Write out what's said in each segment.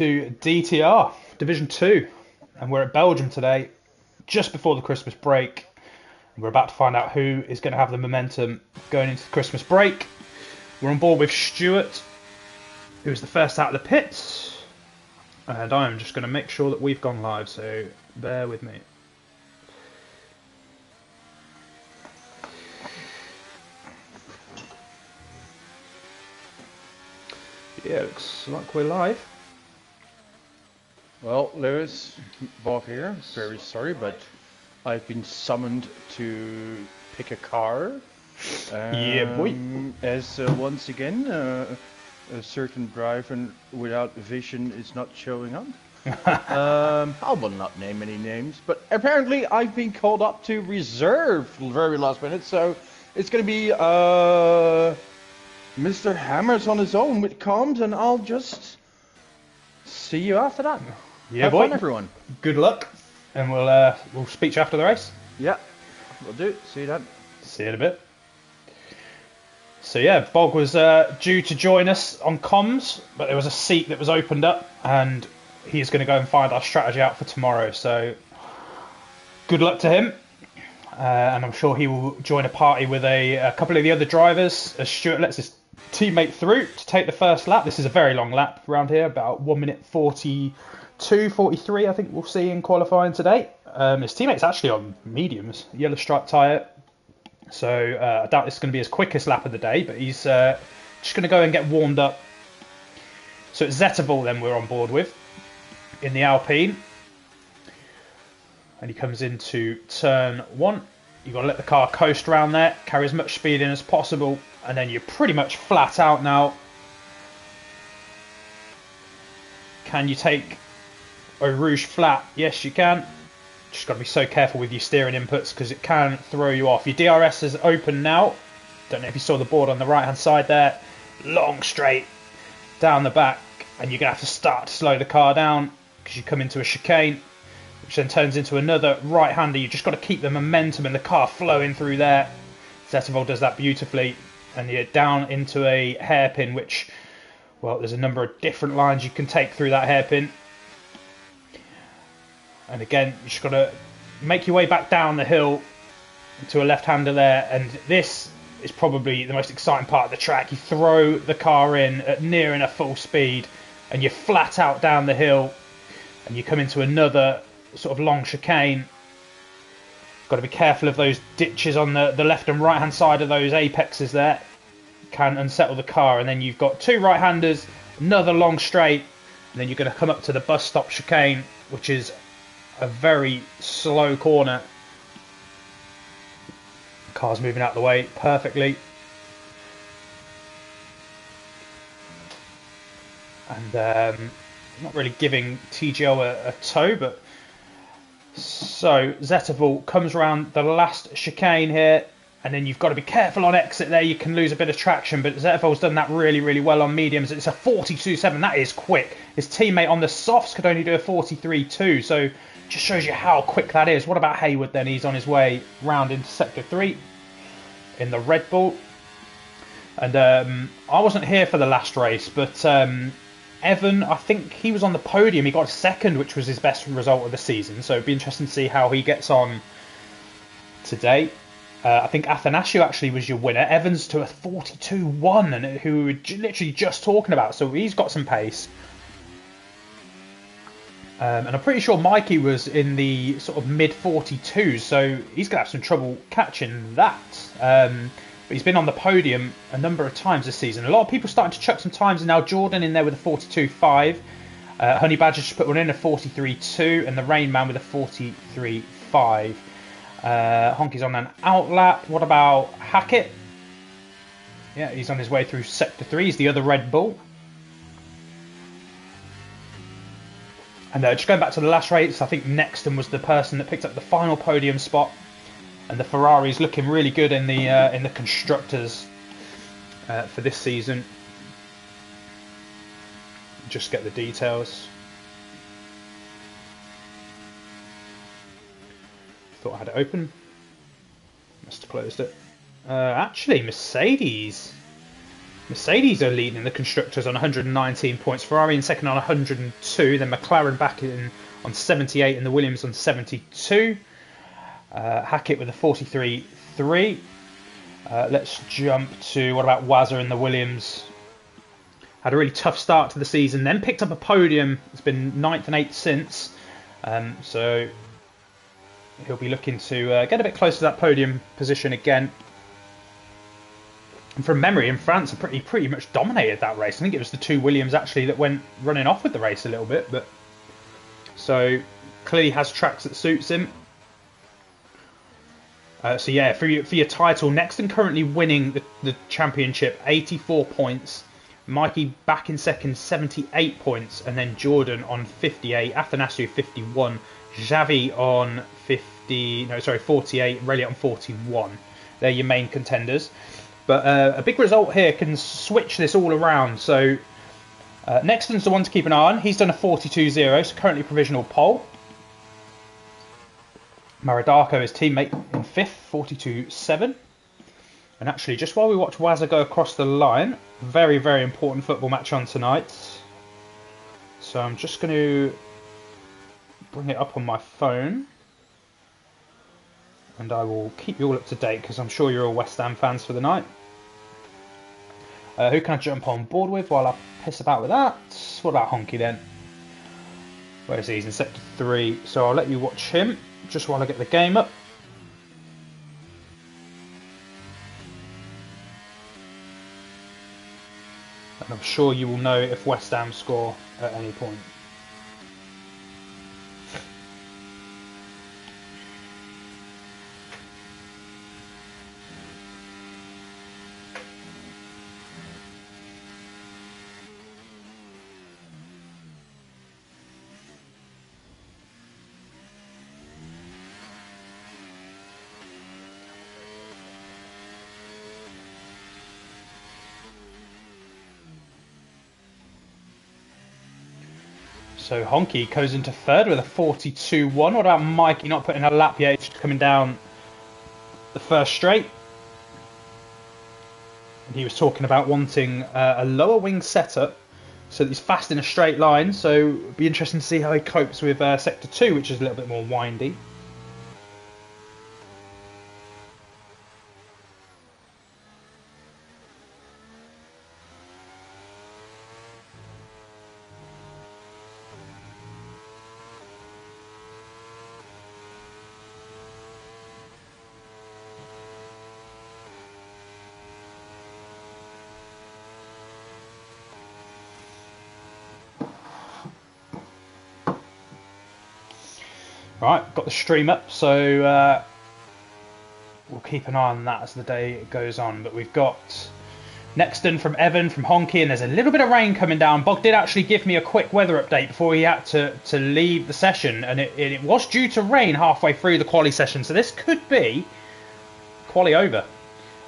To DTR, Division 2, and we're at Belgium today, just before the Christmas break. We're about to find out who is going to have the momentum going into the Christmas break. We're on board with Stuart, who's the first out of the pits, and I'm just going to make sure that we've gone live, so bear with me. Yeah, looks like we're live. Well, Lewis, Bob here. Very sorry, but I've been summoned to pick a car. Yeah, boy. As once again, a certain driver without vision is not showing up. I will not name any names, but apparently I've been called up to reserve very last minute, so it's going to be Mr. Hammers on his own with comms, and I'll just see you after that. Yeah, Have boy. fun, everyone. Good luck, and we'll speak to you after the race. Yeah, we'll do. See you then. See you in a bit. So yeah, Bog was due to join us on comms, but there was a seat that was opened up, and he's going to go and find our strategy out for tomorrow. So good luck to him, and I'm sure he will join a party with a couple of the other drivers as Stuart lets his teammate through to take the first lap. This is a very long lap around here, about 1 minute 42, 43 I think we'll see in qualifying today. His teammate's actually on mediums, yellow stripe tyre, so I doubt this is going to be his quickest lap of the day, but he's just going to go and get warmed up. So it's Zetterval then we're on board with in the Alpine, and he comes into turn 1. You've got to let the car coast around there, carry as much speed in as possible, and then you're pretty much flat out now. Can you take Eau Rouge flat? Yes, you can. Just got to be so careful with your steering inputs because it can throw you off. Your DRS is open now. Don't know if you saw the board on the right hand side there. Long straight down the back, and you're going to have to start to slow the car down because you come into a chicane, which then turns into another right-hander. You've just got to keep the momentum and the car flowing through there. Zetterval does that beautifully, and you're down into a hairpin, which, well, there's a number of different lines you can take through that hairpin. And again, you just got to make your way back down the hill to a left-hander there, and this is probably the most exciting part of the track. You throw the car in at near enough full speed, and you're flat out down the hill, and you come into another sort of long chicane. Got to be careful of those ditches on the left and right hand side of those apexes there. Can unsettle the car, and then you've got two right-handers, another long straight, and then you're going to come up to the bus stop chicane, which is a very slow corner. Car's moving out of the way perfectly, and not really giving TGO a tow, but so Zetterval comes around the last chicane here, and then you've got to be careful on exit there. You can lose a bit of traction, but Zetterval's done that really, really well on mediums. It's a 42.7. That is quick. His teammate on the softs could only do a 43.2, so just shows you how quick that is. What about Hayward then? He's on his way round into Sector 3 in the Red Bull. And I wasn't here for the last race, but Evan, I think he was on the podium. He got a second, which was his best result of the season. So it'd be interesting to see how he gets on today. I think Athanasiou actually was your winner. Evans to a 42.1, and who we were literally just talking about. So he's got some pace. And I'm pretty sure Mikey was in the sort of mid 42s, so he's going to have some trouble catching that. But he's been on the podium a number of times this season. A lot of people starting to chuck some times, and now Jordan in there with a 42.5. Honey Badger just put one in, a 43.2, and the Rain Man with a 43.5. Honky's on an outlap. What about Hackett? Yeah, he's on his way through Sector 3. He's the other Red Bull. And just going back to the last race, I think Nexton was the person that picked up the final podium spot, and the Ferrari's looking really good in the constructors for this season. Just get the details. Thought I had it open. Must have closed it. Actually, Mercedes Mercedes are leading the constructors on 119 points. Ferrari in second on 102. Then McLaren back in on 78 and the Williams on 72. Hackett with a 43.3. Let's jump to what about Wazza and the Williams. Had a really tough start to the season, then picked up a podium. It's been 9th and 8th since. So he'll be looking to get a bit closer to that podium position again. And from memory, in France, pretty much dominated that race. I think it was the two Williams actually that went running off with the race a little bit. But so clearly has tracks that suits him. So yeah, for your title, Nexton currently winning the championship, 84 points. Mikey back in second, 78 points, and then Jordan on 58, Athanasiou 51, Xavi on 48, Rayleigh on 41. They're your main contenders. But a big result here can switch this all around. So Nexton's the one to keep an eye on. He's done a 42.0, so currently provisional pole. Maradako, his teammate, in 5th, 42.7. And actually, just while we watch Wazza go across the line, very, very important football match on tonight. So I'm just going to bring it up on my phone. And I will keep you all up to date, because I'm sure you're all West Ham fans for the night. Who can I jump on board with while I piss about with that? What about Honky then? Where is he? He's in sector 3, so I'll let you watch him just while I get the game up. And I'm sure you will know if West Ham score at any point. So Honky goes into third with a 42.1. What about Mikey not putting a lap yet? Just coming down the first straight. And he was talking about wanting a lower wing setup so that he's fast in a straight line. So it'll be interesting to see how he copes with sector 2, which is a little bit more windy. Right, got the stream up, so we'll keep an eye on that as the day goes on. But we've got Nexton from Evan, from Honky, and there's a little bit of rain coming down. Bog did actually give me a quick weather update before he had to leave the session, and it was due to rain halfway through the quali session, so this could be quali over.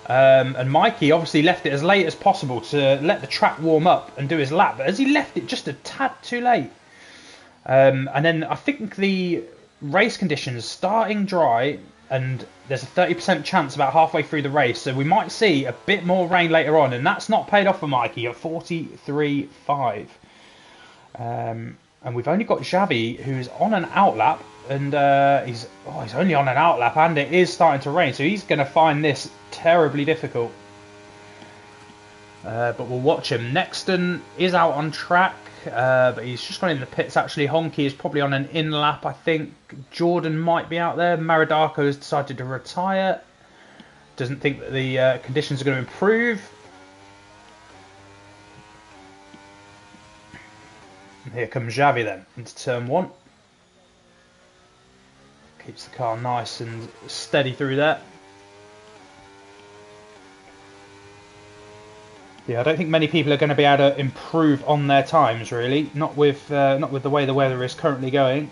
And Mikey obviously left it as late as possible to let the track warm up and do his lap, but as he left it just a tad too late. And then I think the race conditions starting dry, and there's a 30% chance about halfway through the race, so we might see a bit more rain later on, and that's not paid off for Mikey at 43.5. And we've only got Xavi, who's on an outlap, and he's only on an outlap, and it is starting to rain, so he's going to find this terribly difficult. But we'll watch him. Nexton is out on track. But he's just gone in the pits. Actually, Honky is probably on an in lap. I think Jordan might be out there. Maradako has decided to retire. Doesn't think that the conditions are going to improve. And here comes Xavi then into turn 1. Keeps the car nice and steady through there. Yeah, I don't think many people are going to be able to improve on their times, really. Not with the way the weather is currently going.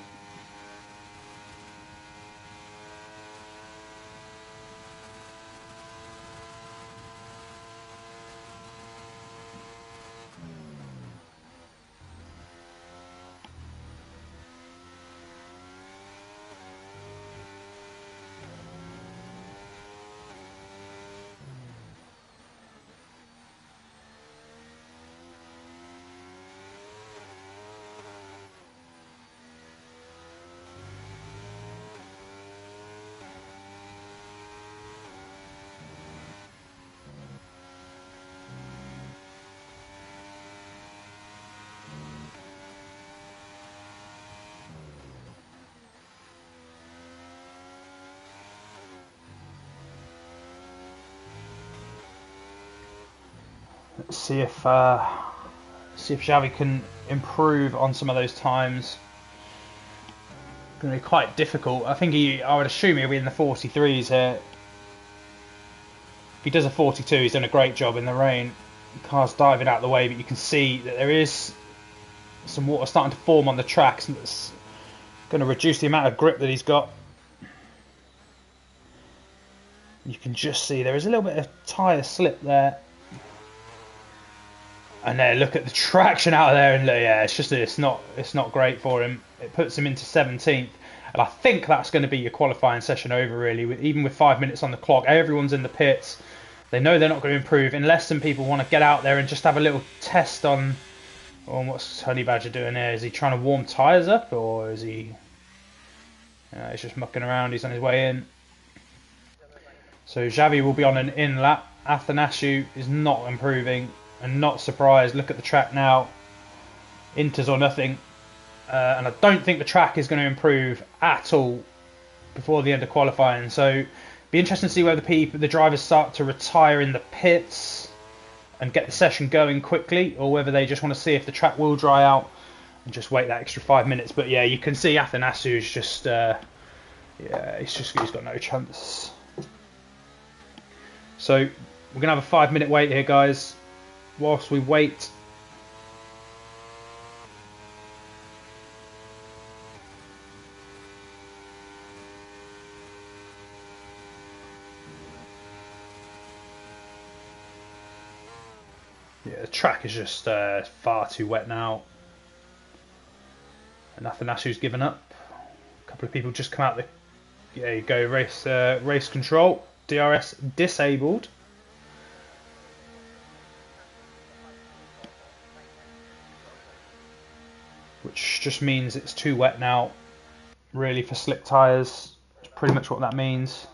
see if Xavi can improve on some of those times. It's going to be quite difficult. I would assume he'll be in the 43s here. If he does a 42, he's done a great job in the rain. The car's diving out of the way, but you can see that there is some water starting to form on the tracks, and it's going to reduce the amount of grip that he's got. You can just see there is a little bit of tyre slip there. And there, look at the traction out of there, and yeah, it's not great for him. It puts him into 17th, and I think that's going to be your qualifying session over. Really, even with 5 minutes on the clock, everyone's in the pits. They know they're not going to improve unless some people want to get out there and just have a little test on what's Honey Badger doing there. Is he trying to warm tyres up, or is he? He's just mucking around. He's on his way in. So Xavi will be on an in lap. Athanasiou is not improving. And not surprised. Look at the track now. Inters or nothing. And I don't think the track is going to improve at all before the end of qualifying. So be interesting to see whether the drivers start to retire in the pits and get the session going quickly, or whether they just want to see if the track will dry out and just wait that extra 5 minutes. But yeah, you can see Athanasiou is just he's got no chance. So we're gonna have a 5 minute wait here, guys. Whilst we wait, yeah, the track is just far too wet now, and Athanasiou's given up. A couple of people just come out. There you go, race control, DRS disabled. Which just means it's too wet now, really, for slick tyres. That's pretty much what that means.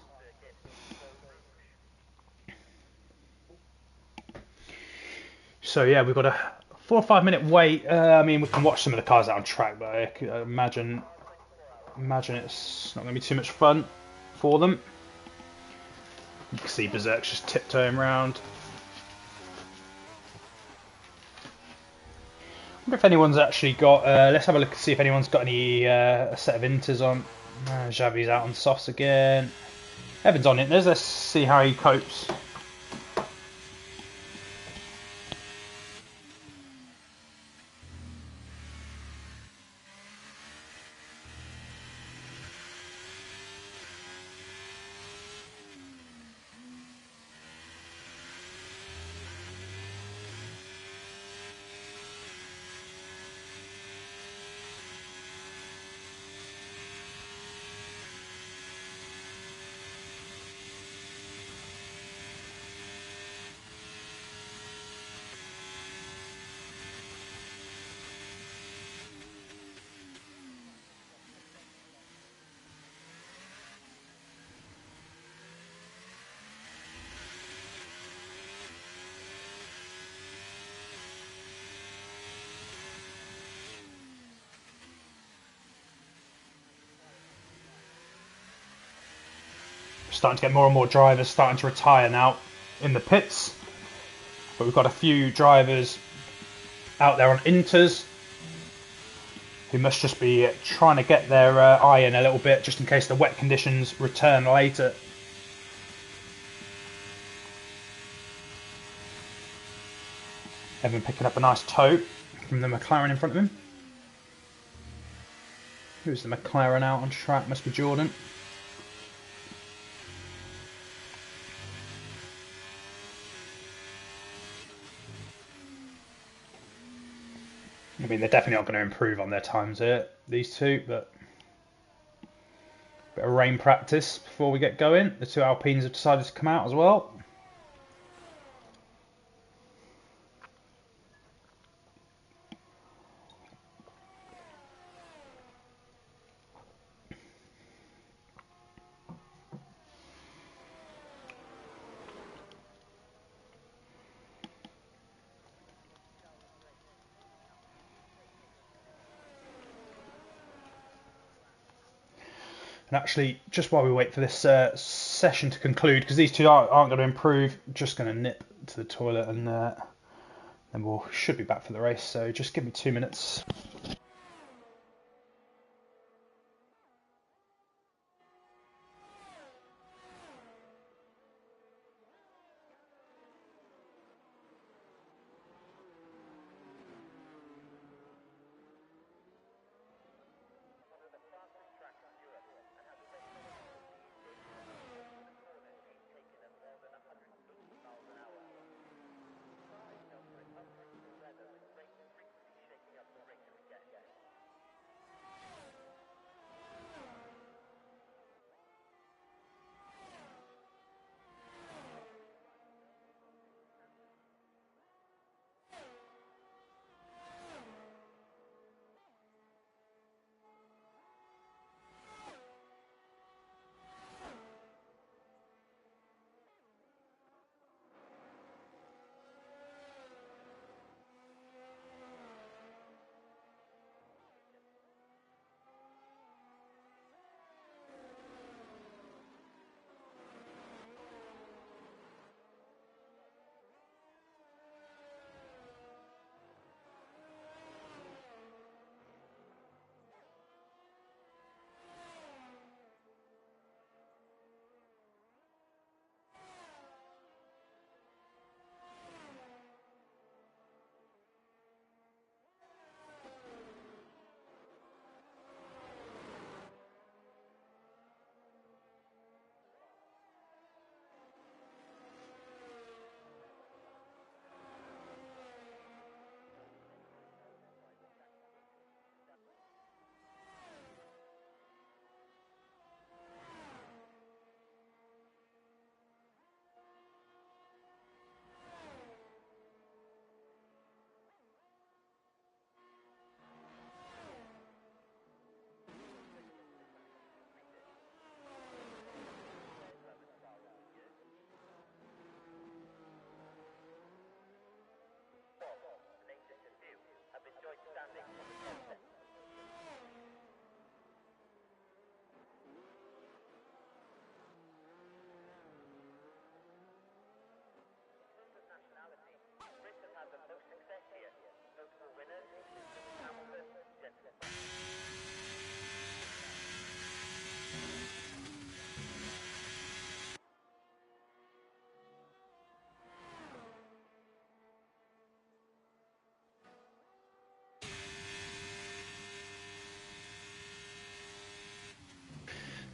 So yeah, we've got a 4 or 5 minute wait. I mean, we can watch some of the cars out on track, but I imagine it's not going to be too much fun for them. You can see Berserk's just tiptoeing around. I wonder if anyone's actually got. Let's have a look and see if anyone's got any a set of inters on. Xavi's out on softs again. Evan's on inters. Let's see how he copes. Starting to get more and more drivers starting to retire now in the pits, but we've got a few drivers out there on inters who must just be trying to get their eye in a little bit, just in case the wet conditions return later. Evan picking up a nice tow from the McLaren in front of him. Who's the McLaren out on track? Must be Jordan. I mean, they're definitely not going to improve on their times here, these two, but a bit of rain practice before we get going. The two Alpines have decided to come out as well. And actually, just while we wait for this session to conclude, because these two aren't going to improve, just going to nip to the toilet and and we should be back for the race. So just give me 2 minutes.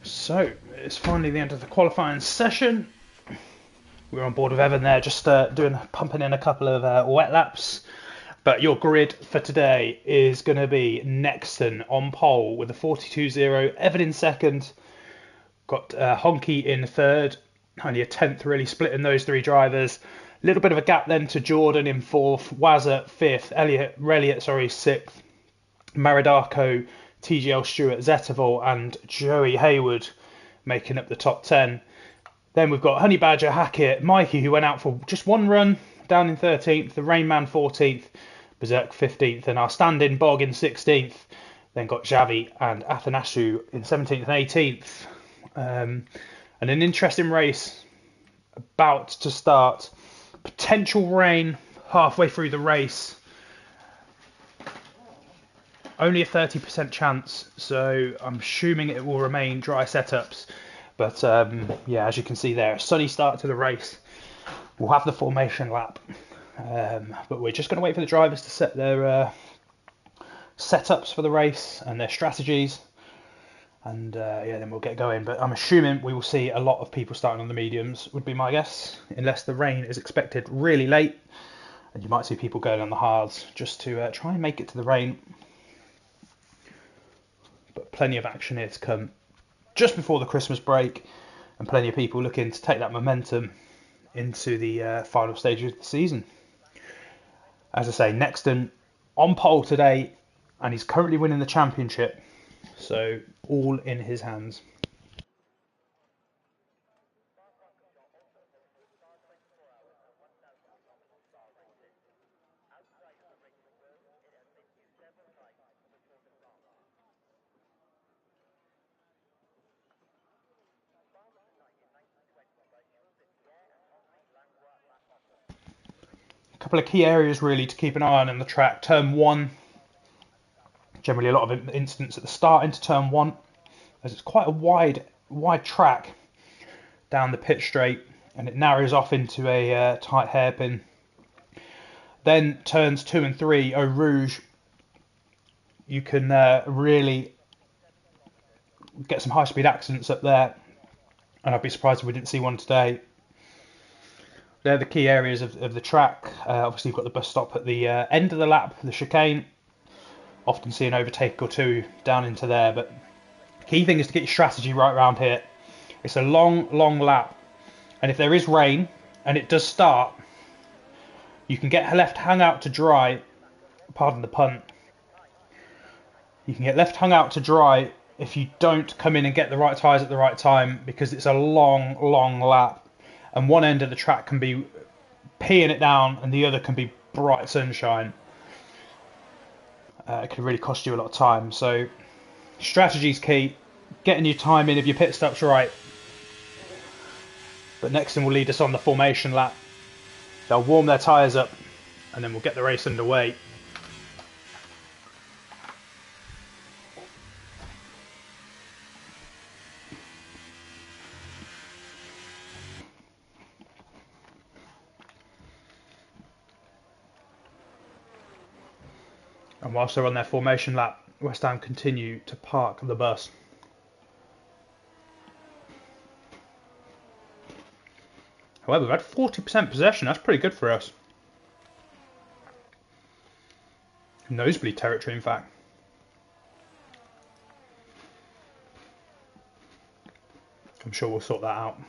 So it's finally the end of the qualifying session. We're on board with Evan there, just pumping in a couple of wet laps. But your grid for today is going to be Nexton on pole with a 42.0, Evan in second, got Honky in third, only a tenth really split in those three drivers. A little bit of a gap then to Jordan in fourth, Wazza fifth, Relliot sixth, Maridako, TGL Stewart, Zetterville and Joey Hayward making up the top 10. Then we've got Honey Badger, Hackett, Mikey, who went out for just one run, down in 13th, the Rainman 14th, Berserk 15th, and our stand-in Bog in 16th. Then got Javi and Athanasiu in 17th and 18th. And an interesting race about to start. Potential rain halfway through the race. Only a 30% chance, so I'm assuming it will remain dry setups. But yeah, as you can see there, a sunny start to the race. We'll have the formation lap. But we're just going to wait for the drivers to set their setups for the race and their strategies. And yeah, then we'll get going. But I'm assuming we will see a lot of people starting on the mediums, would be my guess. Unless the rain is expected really late. And you might see people going on the hards just to try and make it to the rain. But plenty of action here to come just before the Christmas break, and plenty of people looking to take that momentum into the final stages of the season. As I say, Nexton on pole today, and he's currently winning the championship, so all in his hands. couple of key areas really to keep an eye on the track. Turn 1, generally a lot of incidents at the start into turn 1, as it's quite a wide track down the pit straight, and it narrows off into a tight hairpin. Then turns 2 and 3, Eau Rouge, you can really get some high-speed accidents up there, and I'd be surprised if we didn't see one today. They're the key areas of the track. Obviously, you've got the bus stop at the end of the lap, the chicane. Often see an overtake or two down into there, but the key thing is to get your strategy right around here. It's a long lap, and if there is rain, and it does start, you can get left hung out to dry, pardon the pun, you can get left hung out to dry if you don't come in and get the right tyres at the right time, because it's a long lap. And one end of the track can be peeing it down and the other can be bright sunshine. It can really cost you a lot of time. So strategy's key, getting your time in if your pit stop's right. But Nexton will lead us on the formation lap. They'll warm their tyres up and then we'll get the race underway. And whilst they're on their formation lap, West Ham continue to park the bus. However, we've had 40% possession. That's pretty good for us. Nosebleed territory, in fact. I'm sure we'll sort that out.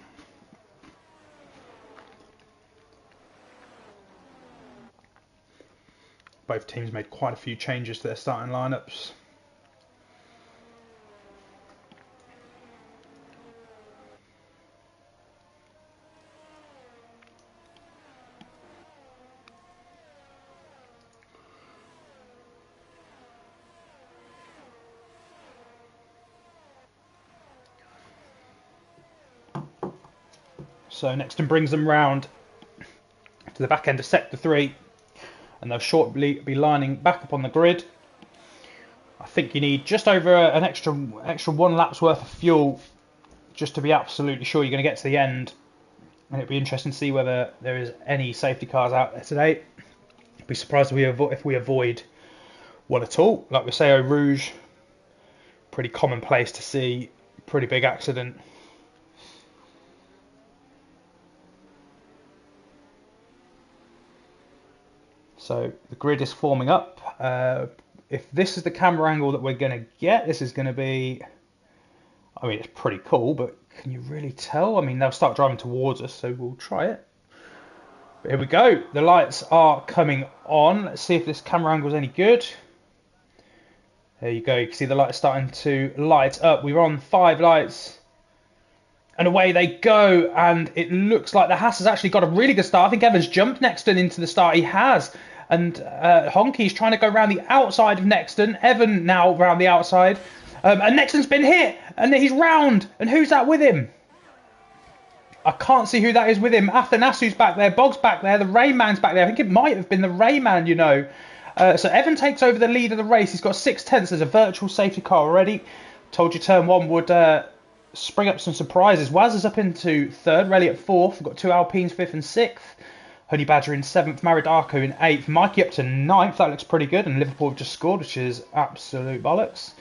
Both teams made quite a few changes to their starting lineups. So Nexton brings them round to the back end of sector 3. And they'll shortly be lining back up on the grid. I think you need just over an extra 1 lap's worth of fuel just to be absolutely sure you're going to get to the end. And it'd be interesting to see whether there is any safety cars out there today. I'd be surprised if we avoid one at all. Like we say, Eau Rouge, pretty common place to see, pretty big accident. So the grid is forming up. If this is the camera angle that we're going to get, this is going to be, I mean, it's pretty cool, but can you really tell? I mean, they'll start driving towards us, so we'll try it. But here we go. The lights are coming on. Let's see if this camera angle is any good. There you go. You can see the lights starting to light up. We're on 5 lights. And away they go, and it looks like the Haas has actually got a really good start. I think Evans jumped Nexton into the start. He has. And Honky's trying to go around the outside of Nexton. Evan now around the outside. And Nexton's been hit, and he's round. And who's that with him? I can't see who that is with him. Athanasiu's back there. Bog's back there. The Rayman's back there. I think it might have been the Rayman, you know. So Evan takes over the lead of the race. He's got 6/10. There's a virtual safety car already. Told you turn 1 would spring up some surprises. Waz is up into 3rd. Relly at 4th. We've got 2 Alpines, 5th and 6th. Honey Badger in 7th. Maridarko in 8th. Mikey up to 9th. That looks pretty good. And Liverpool have just scored, which is absolute bollocks.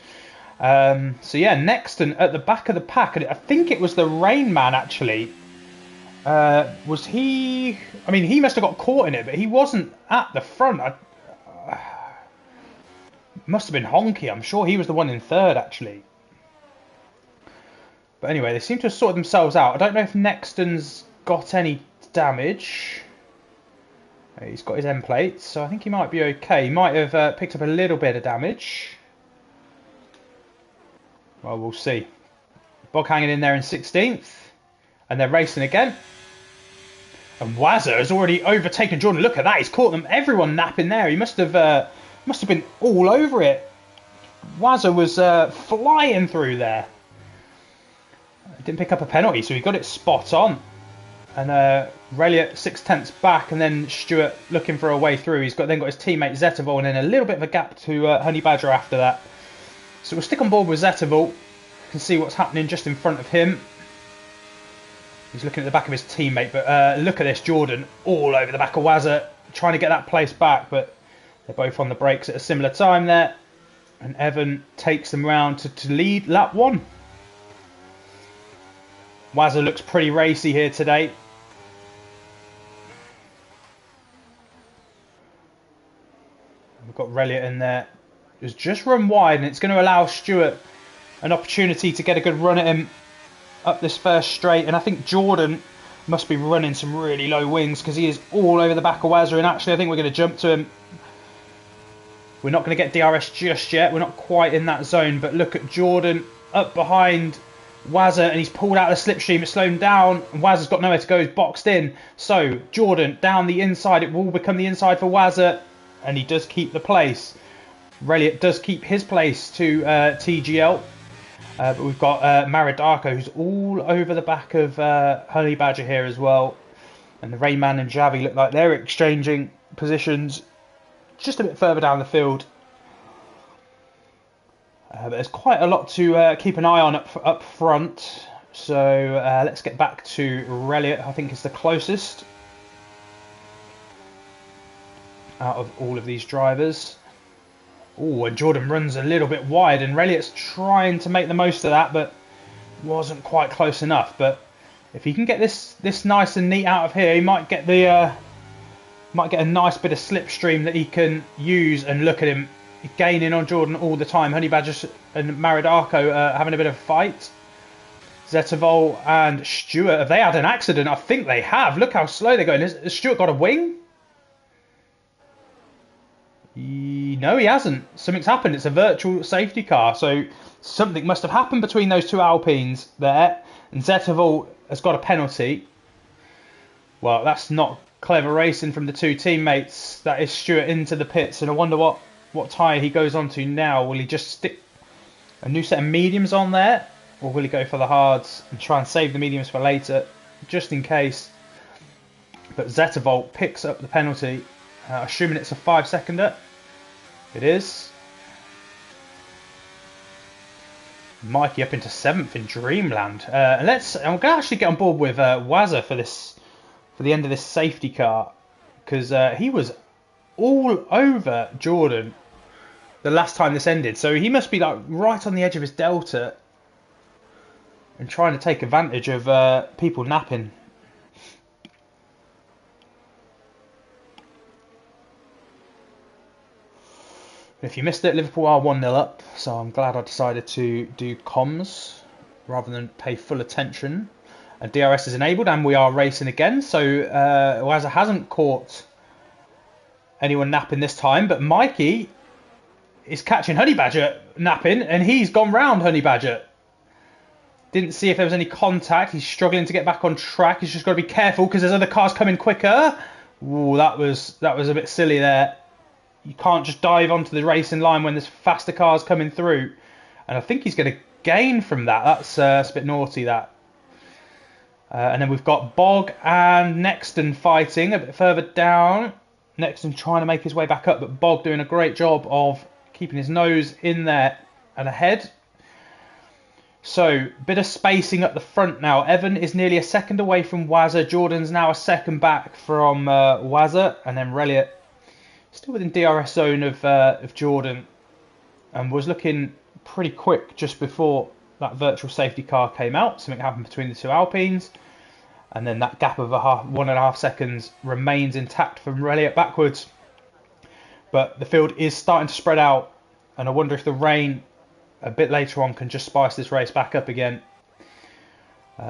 So yeah, Nexton at the back of the pack. And I think it was the Rain Man, actually. Was he... I mean, he must have got caught in it, but he wasn't at the front. Must have been Honky. I'm sure he was the one in 3rd, actually. But anyway, they seem to have sorted themselves out. I don't know if Nexton's got any damage. He's got his end plates, so I think he might be okay. He might have picked up a little bit of damage. Well, we'll see. Bog hanging in there in 16th. And they're racing again. And Wazza has already overtaken Jordan. Look at that. He's caught them. Everyone napping there. He must have been all over it. Wazza was flying through there. Didn't pick up a penalty, so he got it spot on. And Reliot 6/10 back, and then Stewart looking for a way through. He's got his teammate Zettervol, and then a little bit of a gap to Honey Badger after that. So we'll stick on board with Zettervol. You can see what's happening just in front of him. He's looking at the back of his teammate, but look at this, Jordan all over the back of Wazza, trying to get that place back, but they're both on the brakes at a similar time there. And Evan takes them round to lead lap 1. Wazza looks pretty racy here today. We've got Reliot in there. It's just run wide, and it's going to allow Stewart an opportunity to get a good run at him up this first straight. And I think Jordan must be running some really low wings because he is all over the back of Wazza. And actually, I think we're going to jump to him. We're not going to get DRS just yet. We're not quite in that zone. But look at Jordan up behind Wazza, and he's pulled out the slipstream. It's slowed him down, and Wazza's got nowhere to go. He's boxed in. So Jordan down the inside. It will become the inside for Wazza, and he does keep the place. Reliot does keep his place to TGL. But we've got Maridarko, who's all over the back of Honey Badger here as well. And the Rayman and Javi look like they're exchanging positions just a bit further down the field. But there's quite a lot to keep an eye on up front. So let's get back to Reliot. I think it's the closest out of all of these drivers. Oh, and Jordan runs a little bit wide, and Reliot's trying to make the most of that, but wasn't quite close enough. But if he can get this nice and neat out of here, he might get a nice bit of slipstream that he can use. And look at him gaining on Jordan all the time. Honey Badger and Maridarko having a bit of a fight. Zettervol and Stewart, have they had an accident? I think they have. Look how slow they're going. Has Stewart got a wing? No, he hasn't. Something's happened. It's a virtual safety car. So something must have happened between those two Alpines there. And Zettervol has got a penalty. Well, that's not clever racing from the two teammates. That is Stewart into the pits. And I wonder what tyre he goes on to now. Will he just stick a new set of mediums on there? Or will he go for the hards and try and save the mediums for later, just in case? But Zettervol picks up the penalty. Assuming it's a 5-seconder. It is. Mikey up into 7th in Dreamland. I'm going to actually get on board with Wazza for the end of this safety car, because he was all over Jordan the last time this ended. So he must be like right on the edge of his delta and trying to take advantage of people napping. If you missed it, Liverpool are 1-0 up, so I'm glad I decided to do comms rather than pay full attention. And DRS is enabled, and we are racing again. So Wazza hasn't caught anyone napping this time, but Mikey is catching Honey Badger napping, and he's gone round Honey Badger. Didn't see if there was any contact. He's struggling to get back on track. He's just got to be careful because there's other cars coming quicker. Ooh, that was a bit silly there. You can't just dive onto the racing line when there's faster cars coming through. And I think he's going to gain from that. That's a bit naughty, that. And then we've got Bog and Nexton fighting a bit further down. Nexton trying to make his way back up, but Bog doing a great job of keeping his nose in there and ahead. So, bit of spacing up the front now. Evan is nearly a second away from Wazza. Jordan's now a second back from Wazza. And then Reliot still within DRS zone of Jordan, and was looking pretty quick just before that virtual safety car came out. Something happened between the two Alpines, and then that gap of 1.5 seconds remains intact from Reliot backwards. But the field is starting to spread out, and I wonder if the rain a bit later on can just spice this race back up again.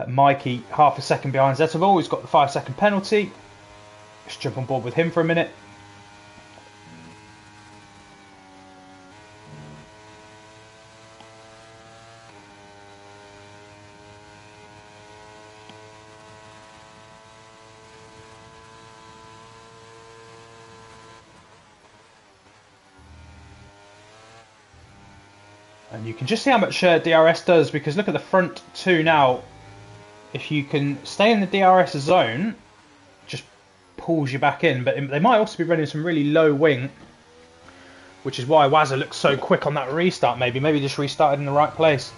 Mikey half a second behind Zettervol. He's got the 5-second penalty. Let's jump on board with him for a minute. And you can just see how much DRS does, because look at the front two now. if you can stay in the DRS zone, just pulls you back in. But they might also be running some really low wing, which is why Wazza looks so quick on that restart. Maybe just restarted in the right place.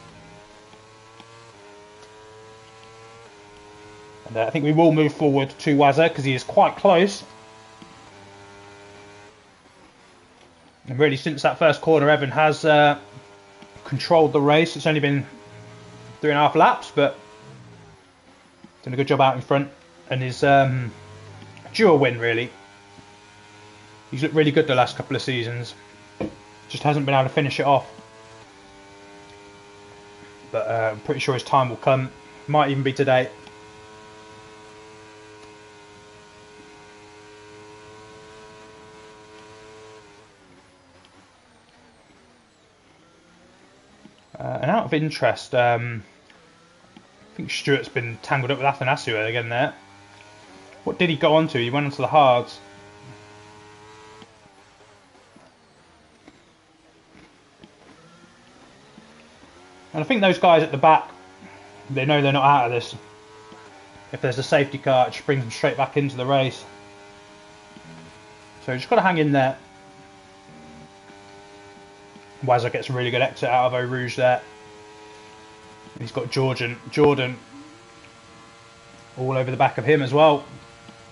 And I think we will move forward to Wazza because he is quite close. And really, since that first corner, Evan has controlled the race. It's only been 3.5 laps, but done a good job out in front. And his due a win, really. He's looked really good the last couple of seasons. Just hasn't been able to finish it off. But I'm pretty sure his time will come. Might even be today. And out of interest, I think Stuart's been tangled up with Athanasiou again there. What did he go on to? He went onto the hards. And I think those guys at the back, they know they're not out of this. If there's a safety car, it just brings them straight back into the race. So just got to hang in there. Wazza gets a really good exit out of Eau Rouge there. He's got Jordan all over the back of him as well.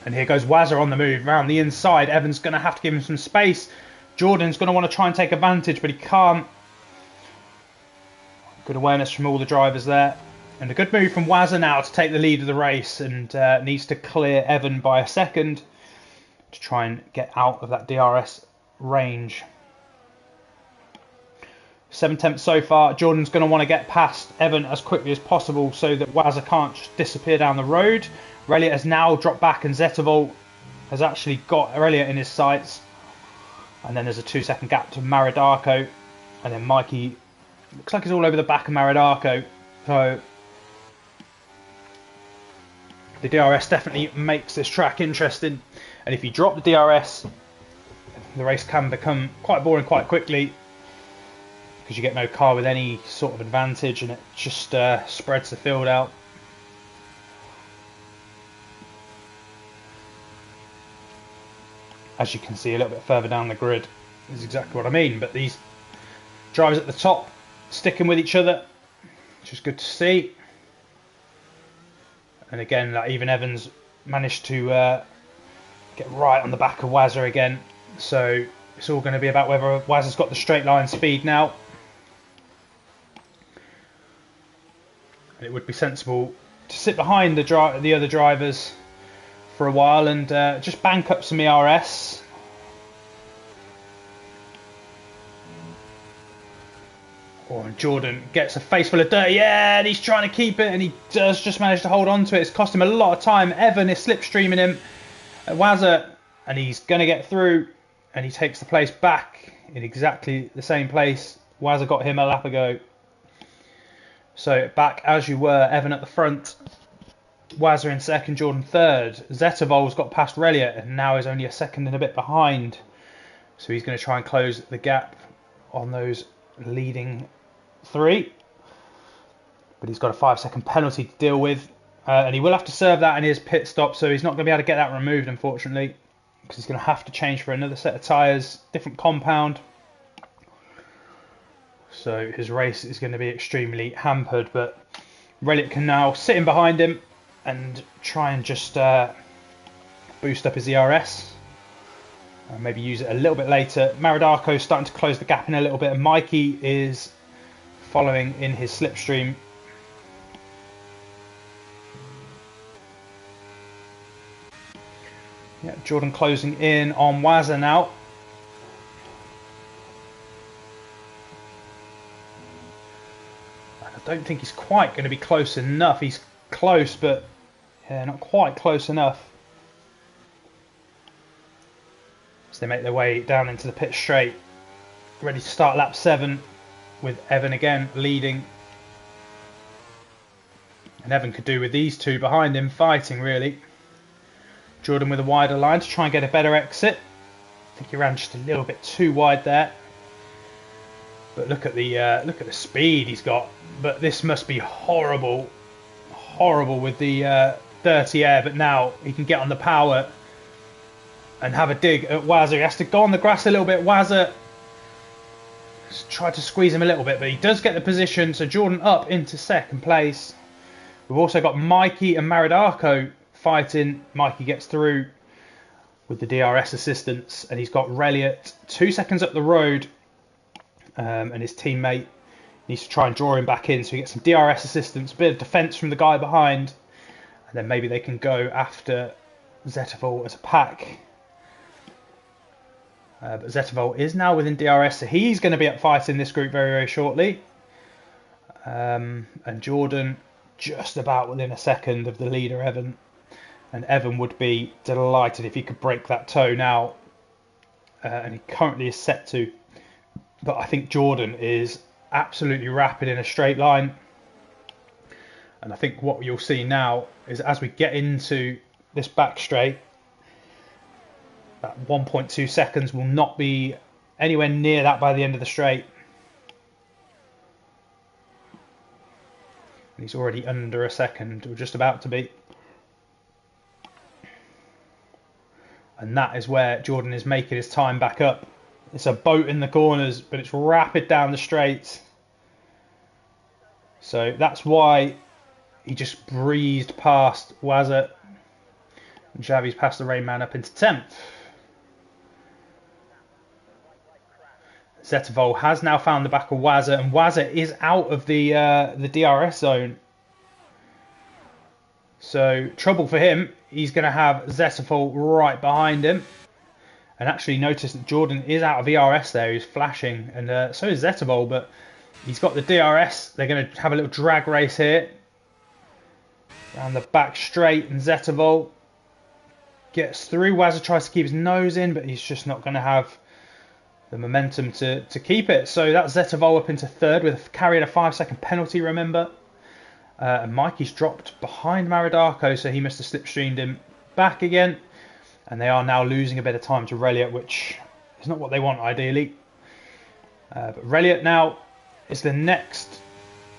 And here goes Wazza on the move around the inside. Evan's going to have to give him some space. Jordan's going to want to try and take advantage, but he can't. Good awareness from all the drivers there. And a good move from Wazza now to take the lead of the race, and needs to clear Evan by a second to try and get out of that DRS range. 7 attempts so far. Jordan's going to want to get past Evan as quickly as possible so that Wazza can't just disappear down the road. Relia has now dropped back, and Zettervold has actually got Relia in his sights. And then there's a 2-second gap to Maridarco. And then Mikey looks like he's all over the back of Maridarco. So the DRS definitely makes this track interesting. And if you drop the DRS, the race can become quite boring quite quickly, because you get no car with any sort of advantage, and it just spreads the field out. As you can see a little bit further down the grid is exactly what I mean. But these drivers at the top sticking with each other, which is good to see. And again, like, even Evans managed to get right on the back of Wazza again. So it's all going to be about whether Wazza's got the straight line speed now. It would be sensible to sit behind the other drivers for a while and just bank up some ERS. Oh, and Jordan gets a face full of dirt. Yeah, and he's trying to keep it, and he does just manage to hold on to it. It's cost him a lot of time. Evan is slipstreaming him at Wazza, and he's going to get through, and he takes the place back in exactly the same place Wazza got him a lap ago. So back as you were, Evan at the front, Wazza in second, Jordan third. Zettervold's got past Relia and now is only a second and a bit behind. So he's going to try and close the gap on those leading three. But he's got a 5-second penalty to deal with. And he will have to serve that in his pit stop, so he's not going to be able to get that removed, unfortunately, because he's going to have to change for another set of tyres, different compound. So his race is going to be extremely hampered, but Relic can now sit in behind him and try and just boost up his ERS. And maybe use it a little bit later. Maridarco is starting to close the gap in a little bit, and Mikey is following in his slipstream. Yeah, Jordan closing in on Wazza now. I don't think he's quite going to be close enough. He's close, but yeah, not quite close enough. So they make their way down into the pit straight, ready to start lap 7 with Evan again leading. And Evan could do with these two behind him fighting, really. Jordan with a wider line to try and get a better exit. I think he ran just a little bit too wide there. But look at the speed he's got. But this must be horrible horrible with the dirty air, but now he can get on the power and have a dig at Wazza. He has to go on the grass a little bit. Wazza tried to squeeze him a little bit, but he does get the position. So Jordan up into second place. We've also got Mikey and Maridarko fighting. Mikey gets through with the DRS assistance, and he's got Reliot 2 seconds up the road, and his teammate needs to try and draw him back in, so he gets some DRS assistance, a bit of defence from the guy behind, and then maybe they can go after Zettervall as a pack. But Zettervall is now within DRS, so he's going to be up fighting this group very, very shortly. And Jordan just about within a second of the leader, Evan. And Evan would be delighted if he could break that toe now. And he currently is set to. But I think Jordan is absolutely rapid in a straight line. And I think what you'll see now is as we get into this back straight, that 1.2 seconds will not be anywhere near that by the end of the straight. And he's already under a second, or just about to be. And that is where Jordan is making his time back up. It's a boat in the corners, but it's rapid down the straights. So that's why he just breezed past Wazza. And Xavi's passed the Rain Man up into 10th. Zettervall has now found the back of Wazza, and Wazza is out of the DRS zone. So trouble for him. He's going to have Zettervall right behind him. And actually notice that Jordan is out of ERS there. He's flashing, and so is Zettervall, but he's got the DRS. They're going to have a little drag race here. Around the back straight, and Zettervall gets through. Wazza tries to keep his nose in, but he's just not going to have the momentum to keep it. So that's Zettervall up into third with carrying a 5-second penalty, remember. And Mikey's dropped behind Maridarko, so he must have slipstreamed him back again. And they are now losing a bit of time to Reliot, which is not what they want ideally. But Reliot now is the next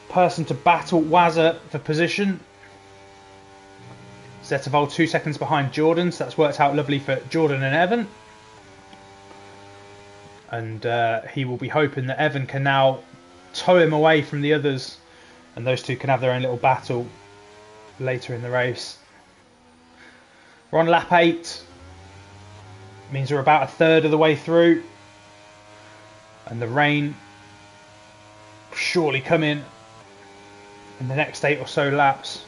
person to battle Wazza for position. Zettervall 2 seconds behind Jordan, so that's worked out lovely for Jordan and Evan. And he will be hoping that Evan can now tow him away from the others, and those two can have their own little battle later in the race. We're on lap 8. Means we're about a third of the way through, and the rain will surely come in the next 8 or so laps.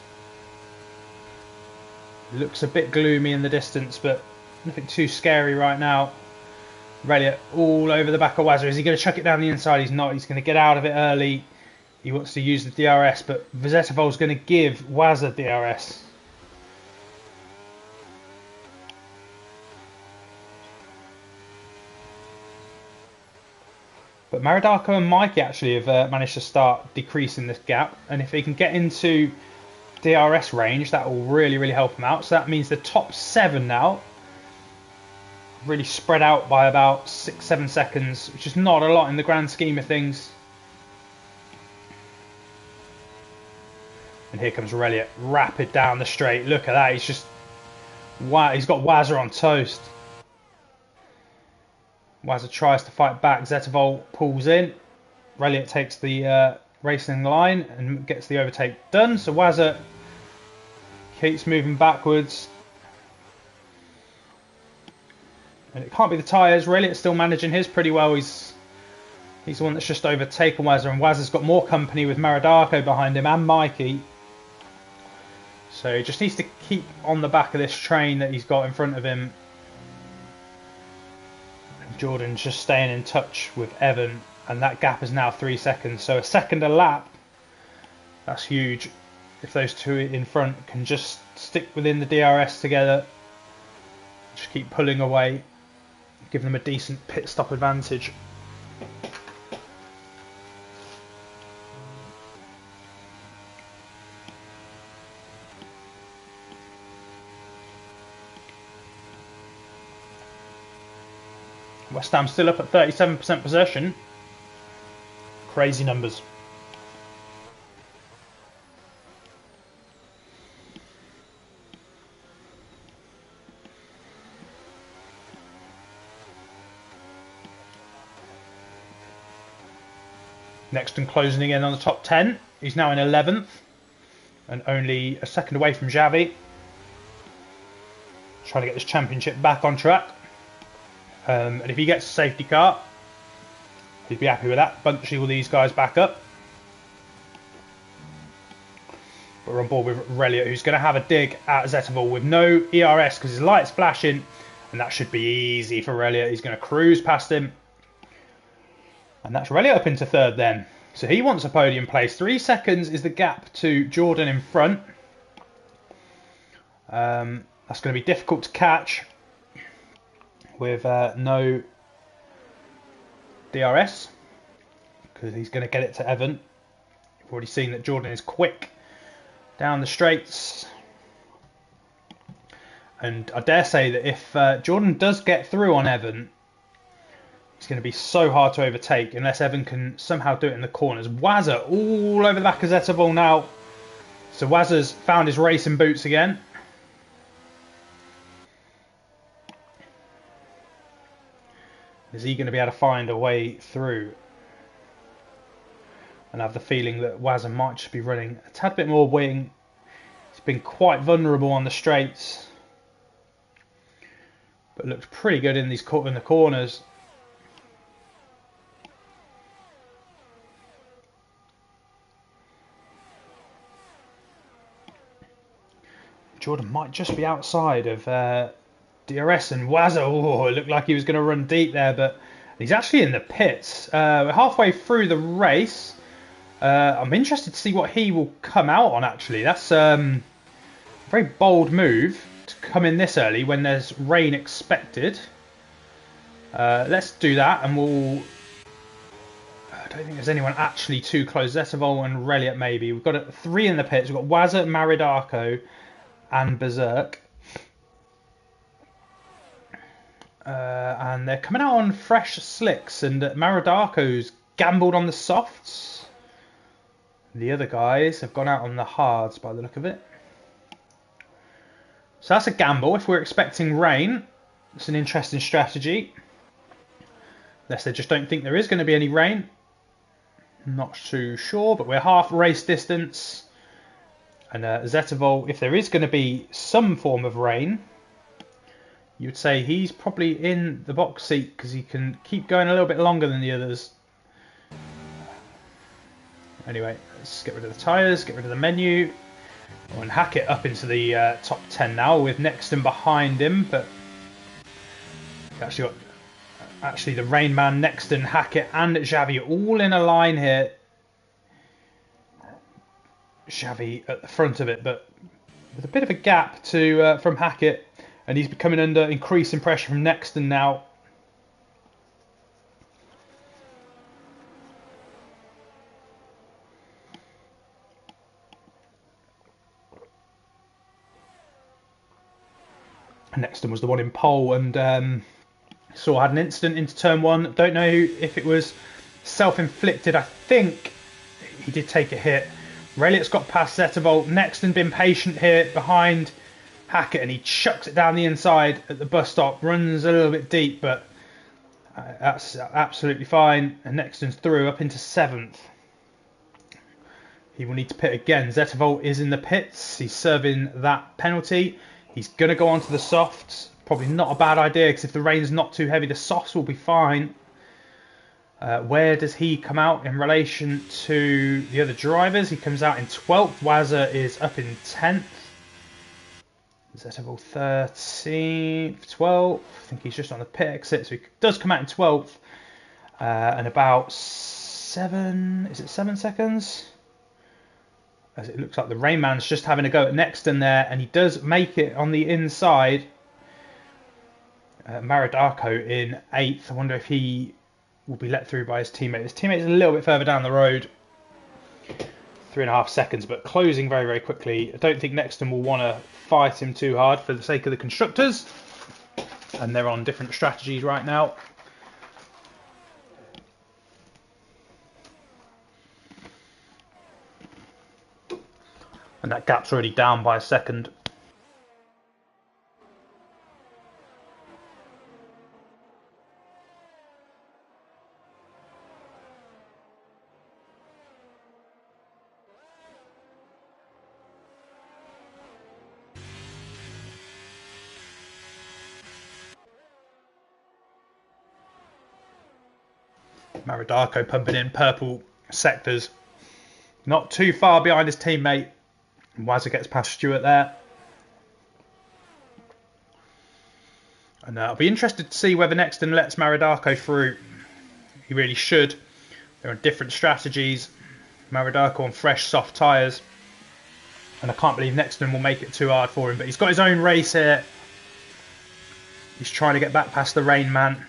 It looks a bit gloomy in the distance, but nothing too scary right now. Reliot all over the back of Wazza. Is he going to chuck it down the inside? He's not. He's going to get out of it early. He wants to use the DRS, but Zettervall's going to give Wazza DRS. But Maridarko and Mikey actually have managed to start decreasing this gap, and if he can get into DRS range, that will really, really help him out. So that means the top 7 now really spread out by about 6-7 seconds, which is not a lot in the grand scheme of things. And here comes Reliot, rapid down the straight. Look at that, he's just wow, he's got Wazza on toast. Wazza tries to fight back. Zettervall pulls in. Reliot takes the racing line and gets the overtake done. So Wazza keeps moving backwards. And it can't be the tyres. Reliot's still managing his pretty well. He's the one that's just overtaken Wazza, and Wazza's got more company with Maridarko behind him and Mikey. So he just needs to keep on the back of this train that he's got in front of him. Jordan's just staying in touch with Evan, and that gap is now 3 seconds. So a second a lap, that's huge. If those two in front can just stick within the DRS together, just keep pulling away, give them a decent pit stop advantage. West Ham still up at 37% possession. Crazy numbers. Nexton closing in on the top 10. He's now in 11th and only a second away from Xavi. Trying to get this championship back on track. And if he gets a safety car, he'd be happy with that. Bunching all these guys back up. But we're on board with Reliot, who's going to have a dig at Zettervall with no ERS because his light's flashing. And that should be easy for Reliot. He's going to cruise past him. And that's Reliot up into third then. So he wants a podium place. 3 seconds is the gap to Jordan in front. That's going to be difficult to catch with no DRS because he's going to get it to Evan. You've already seen that Jordan is quick down the straights. And I dare say that if Jordan does get through on Evan, it's going to be so hard to overtake unless Evan can somehow do it in the corners. Wazza all over the back of Zettervall now. So Wazza's found his racing boots again. Is he going to be able to find a way through? And I have the feeling that Wazza might just be running a tad bit more wing. He's been quite vulnerable on the straights, but looks pretty good in the corners. Jordan might just be outside of DRS and Wazza. Oh, it looked like he was going to run deep there, but he's actually in the pits. We're halfway through the race. I'm interested to see what he will come out on, actually. That's a very bold move to come in this early when there's rain expected. Let's do that, and we'll... I don't think there's anyone actually too close. Zettervall and Reliot maybe. We've got 3 in the pits. We've got Wazza, Maridarko and Berserk. And they're coming out on fresh slicks, and Maridarko's gambled on the softs. The other guys have gone out on the hards by the look of it. So that's a gamble. If we're expecting rain, it's an interesting strategy. Unless they just don't think there is going to be any rain. Not too sure, but we're half race distance. And Zettervall, if there is going to be some form of rain, you would say he's probably in the box seat because he can keep going a little bit longer than the others. Anyway, let's get rid of the tyres, get rid of the menu, and hack it up into the top 10 now with Nexton behind him. But actually the Rain Man, Nexton, Hackett and Xavi all in a line here. Xavi at the front of it, but with a bit of a gap to from Hackett. And he's becoming under increasing pressure from Nexton now. Nexton was the one in pole and had an incident into turn 1. Don't know if it was self-inflicted. I think he did take a hit. Reliot's got past Zettervall. Nexton been patient here behind Hackett, and he chucks it down the inside at the bus stop. Runs a little bit deep, but that's absolutely fine. And Nexton's through up into 7th. He will need to pit again. Zettervall is in the pits. He's serving that penalty. He's going to go on to the softs. Probably not a bad idea, because if the rain's not too heavy, the softs will be fine. Where does he come out in relation to the other drivers? He comes out in 12th. Wazza is up in 10th. Zettervall 13th, 12th. I think he's just on the pit exit, so he does come out in 12th. And about 7 seconds? As it looks like the Rain Man's just having a go at Nexton there, and he does make it on the inside. Maridarko in 8th. I wonder if he will be let through by his teammate. His teammate's a little bit further down the road. 3.5 seconds, but closing very, very quickly. I don't think Nexton will want to fight him too hard for the sake of the constructors. And they're on different strategies right now. And that gap's already down by a second. Maridarko pumping in purple sectors. Not too far behind his teammate. Wazza gets past Stewart there. And I'll be interested to see whether Nexton lets Maridarko through. He really should. They're on different strategies. Maridarko on fresh, soft tyres. And I can't believe Nexton will make it too hard for him. But he's got his own race here. He's trying to get back past the Rain Man.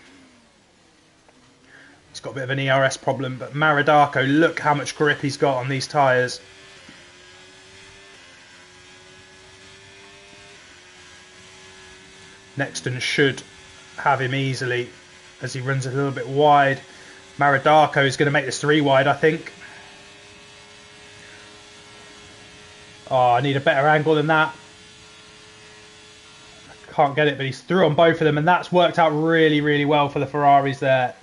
He's got a bit of an ERS problem. But Maridarko, look how much grip he's got on these tyres. Nexton should have him easily as he runs a little bit wide. Maridarko is going to make this 3 wide, I think. Oh, I need a better angle than that. I can't get it, but he's through on both of them, and that's worked out really, really well for the Ferraris there.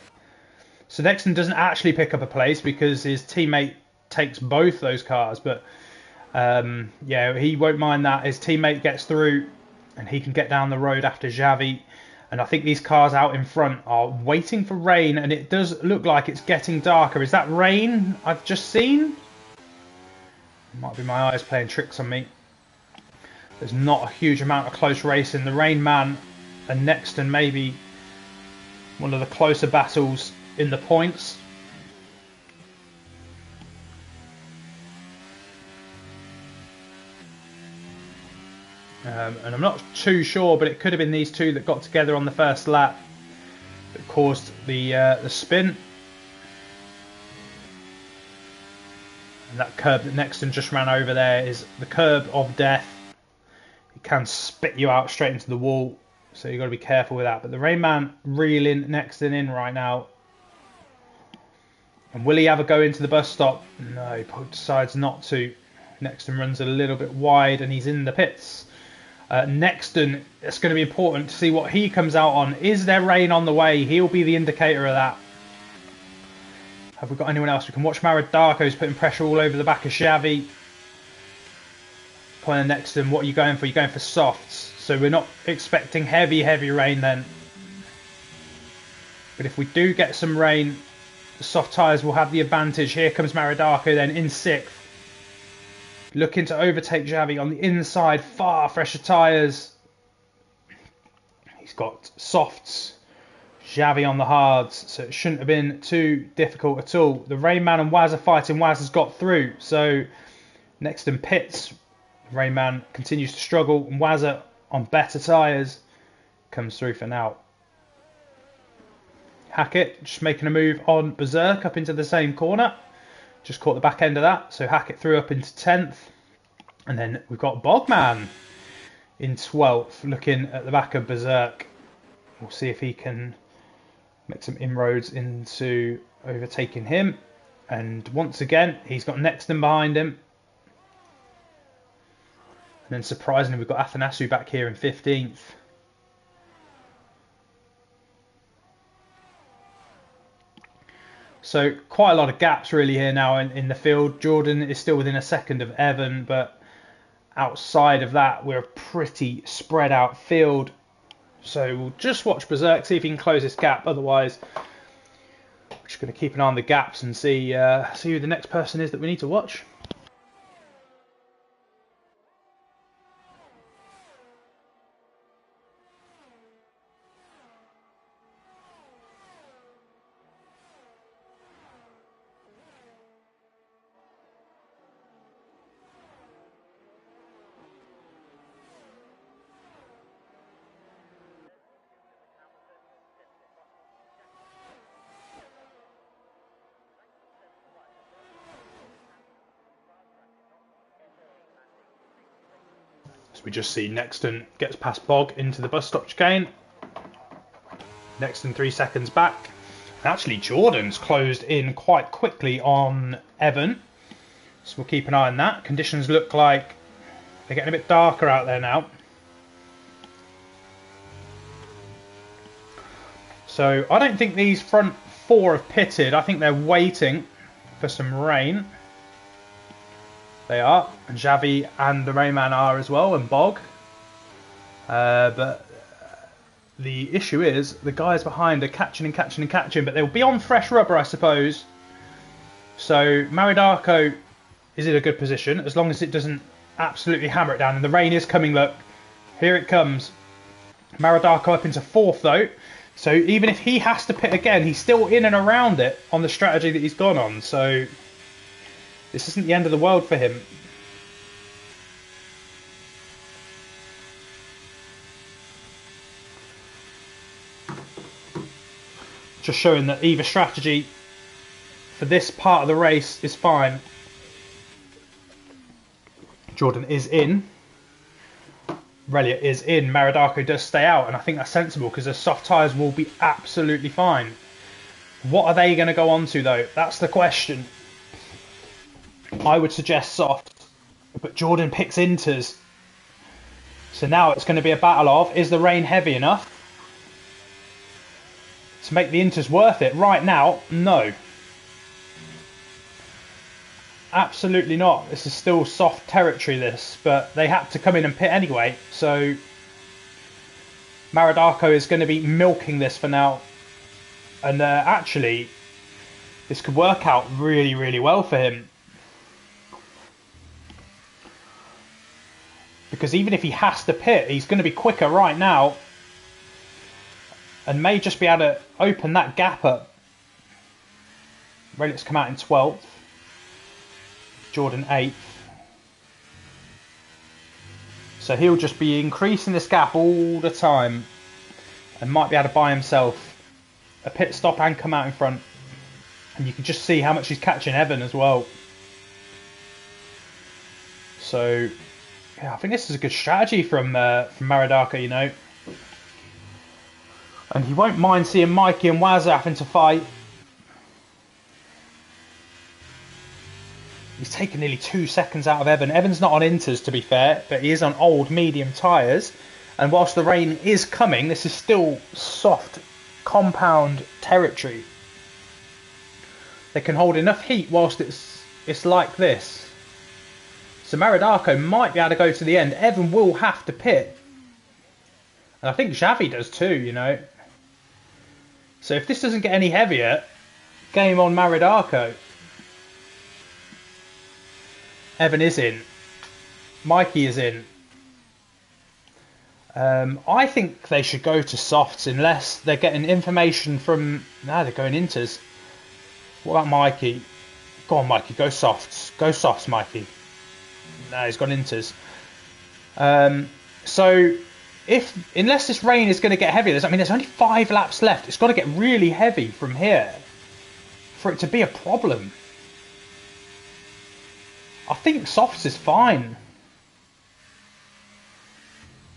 So Nexton doesn't actually pick up a place because his teammate takes both those cars, but yeah, he won't mind that. His teammate gets through and he can get down the road after Xavi. And I think these cars out in front are waiting for rain, and it does look like it's getting darker. Is that rain I've just seen? Might be my eyes playing tricks on me. There's not a huge amount of close racing. The Rain Man and Nexton maybe one of the closer battles in the points. And I'm not too sure, but it could have been these two that got together on the first lap that caused the spin. And that curb that Nexton just ran over there is the curb of death. It can spit you out straight into the wall, so you've got to be careful with that. But the Rain Man reeling Nexton in right now. And will he ever go into the bus stop? No, he decides not to. Nexton runs a little bit wide and he's in the pits. Nexton, it's going to be important to see what he comes out on. Is there rain on the way? He'll be the indicator of that. Have we got anyone else? We can watch Maridarko's putting pressure all over the back of Xavi. Point at Nexton, what are you going for? You're going for softs. So we're not expecting heavy rain then. But if we do get some rain, the soft tyres will have the advantage. Here comes Maridarko then in 6th. Looking to overtake Xavi on the inside. Far fresher tyres. He's got softs. Xavi on the hards. So it shouldn't have been too difficult at all. The Rain Man and Waz are fighting. Waz has got through. So Nexton pits. Rain Man continues to struggle. And Waz on better tyres comes through for now. Hackett just making a move on Berserk up into the same corner. Just caught the back end of that. So Hackett threw up into 10th. And then we've got Bogman in 12th, looking at the back of Berserk. We'll see if he can make some inroads into overtaking him. And once again, he's got Nexton behind him. And then surprisingly, we've got Athanasu back here in 15th. So quite a lot of gaps really here now in the field. Jordan is still within a second of Evan, but outside of that, we're a pretty spread out field. So we'll just watch Berserk, see if he can close this gap. Otherwise, we're just going to keep an eye on the gaps and see who the next person is that we need to watch. We just see Nexton gets past Bog into the bus stop chicane. Nexton 3 seconds back. And actually, Jordan's closed in quite quickly on Evan. So we'll keep an eye on that. Conditions look like they're getting a bit darker out there now. So I don't think these front 4 have pitted. I think they're waiting for some rain. They are, and Xavi and the Rayman are as well, and Bog. But The issue is the guys behind are catching and catching and catching, but they'll be on fresh rubber, I suppose. So Maridarko is in a good position as long as it doesn't absolutely hammer it down. And the rain is coming, look. Here it comes. Maridarko up into 4th though. So even if he has to pit again, he's still in and around it on the strategy that he's gone on. So this isn't the end of the world for him. Just showing that either strategy for this part of the race is fine. Jordan is in. Relia is in. Maridarko does stay out, and I think that's sensible because the soft tyres will be absolutely fine. What are they going to go on to though? That's the question. I would suggest soft, but Jordan picks inters. So now it's going to be a battle of, is the rain heavy enough to make the inters worth it? Right now, no. Absolutely not. This is still soft territory, this, but they had to come in and pit anyway, so Maridarko is going to be milking this for now. And actually, this could work out really, really well for him. Because even if he has to pit, he's going to be quicker right now. And may just be able to open that gap up. Relics come out in 12th. Jordan 8th. So he'll just be increasing this gap all the time. And might be able to buy himself a pit stop and come out in front. And you can just see how much he's catching Evan as well. So yeah, I think this is a good strategy from Maridarko, you know. And he won't mind seeing Mikey and Wazza having to fight. He's taken nearly 2 seconds out of Evan. Evan's not on inters, to be fair, but he is on old medium tyres. And whilst the rain is coming, this is still soft compound territory. They can hold enough heat whilst it's like this. So Maridarko might be able to go to the end. Evan will have to pit. And I think Xavi does too, you know. So if this doesn't get any heavier, game on Maridarko. Evan is in. Mikey is in. I think they should go to softs unless they're getting information from... No, they're going inters. What about Mikey? Go on, Mikey. Go softs. Go softs, Mikey. No, he's gone inters. So... unless this rain is going to get heavy, there's only 5 laps left. It's got to get really heavy from here for it to be a problem. I think softs is fine.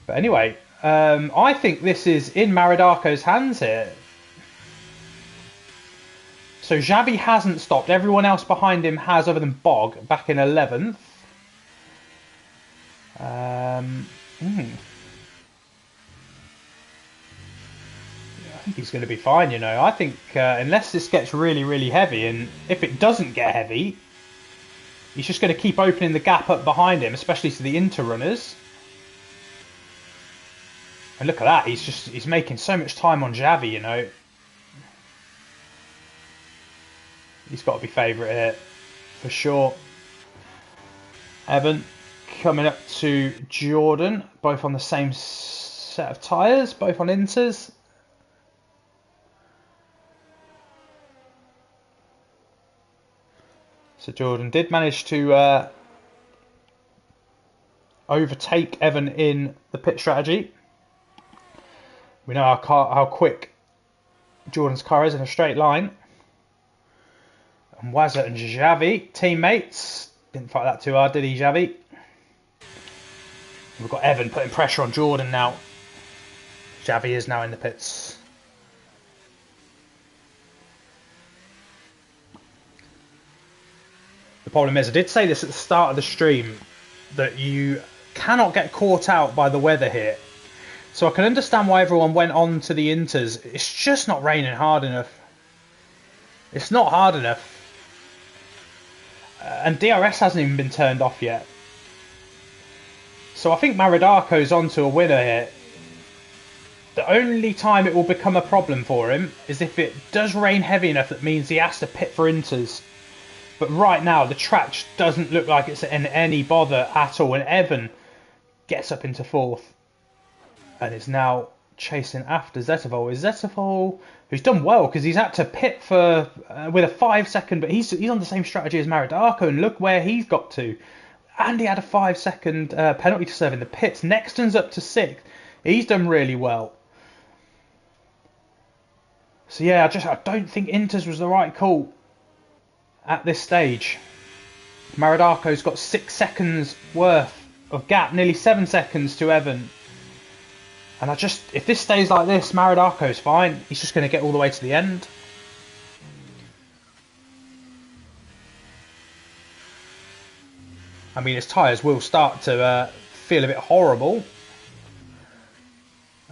But anyway, I think this is in Maridarko's hands here. So Xavi hasn't stopped. Everyone else behind him has, other than Bog, back in 11th. I think he's going to be fine, you know. I think unless this gets really, really heavy, and if it doesn't get heavy, he's just going to keep opening the gap up behind him, especially to the inter-runners. And look at that, he's making so much time on Xavi, you know. He's got to be favourite here, for sure. Evan coming up to Jordan, both on the same set of tyres, both on inters. So Jordan did manage to overtake Evan in the pit strategy. We know how quick Jordan's car is in a straight line. And Wazza and Xavi, teammates. Didn't fight that too hard, did he, Xavi? We've got Evan putting pressure on Jordan now. Xavi is now in the pits. The problem is, I did say this at the start of the stream, that you cannot get caught out by the weather here. So I can understand why everyone went on to the inters. It's just not raining hard enough. It's not hard enough. And DRS hasn't even been turned off yet. So I think Maridarko's onto a winner here. The only time it will become a problem for him is if it does rain heavy enough that means he has to pit for inters. But right now, the track just doesn't look like it's in any bother at all. And Evan gets up into fourth and is now chasing after Zettervol. Is Zettervol, who's done well because he's had to pit for with a 5 second, but he's on the same strategy as Maridarko, and look where he's got to. And he had a 5 second penalty to serve in the pits. Nexton's up to 6th. He's done really well. So yeah, I don't think Inters was the right call at this stage. Maridarko's got 6 seconds worth of gap, nearly 7 seconds to Evan. And if this stays like this, Maridarko's fine. He's just going to get all the way to the end. I mean, his tyres will start to feel a bit horrible.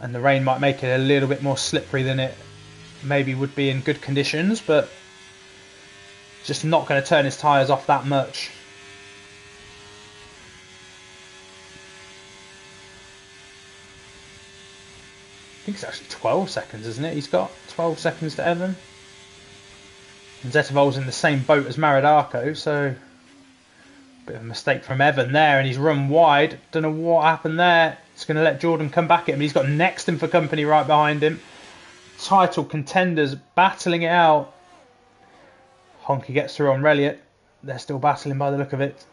And the rain might make it a little bit more slippery than it maybe would be in good conditions, but just not going to turn his tyres off that much. I think it's actually 12 seconds, isn't it? He's got 12 seconds to Evan. And Zettervol's in the same boat as Maridarko, so bit of a mistake from Evan there, and he's run wide. Don't know what happened there. It's going to let Jordan come back at him. He's got Nexton for company right behind him. Title contenders battling it out. Honky gets through on Reliot. They're still battling by the look of it.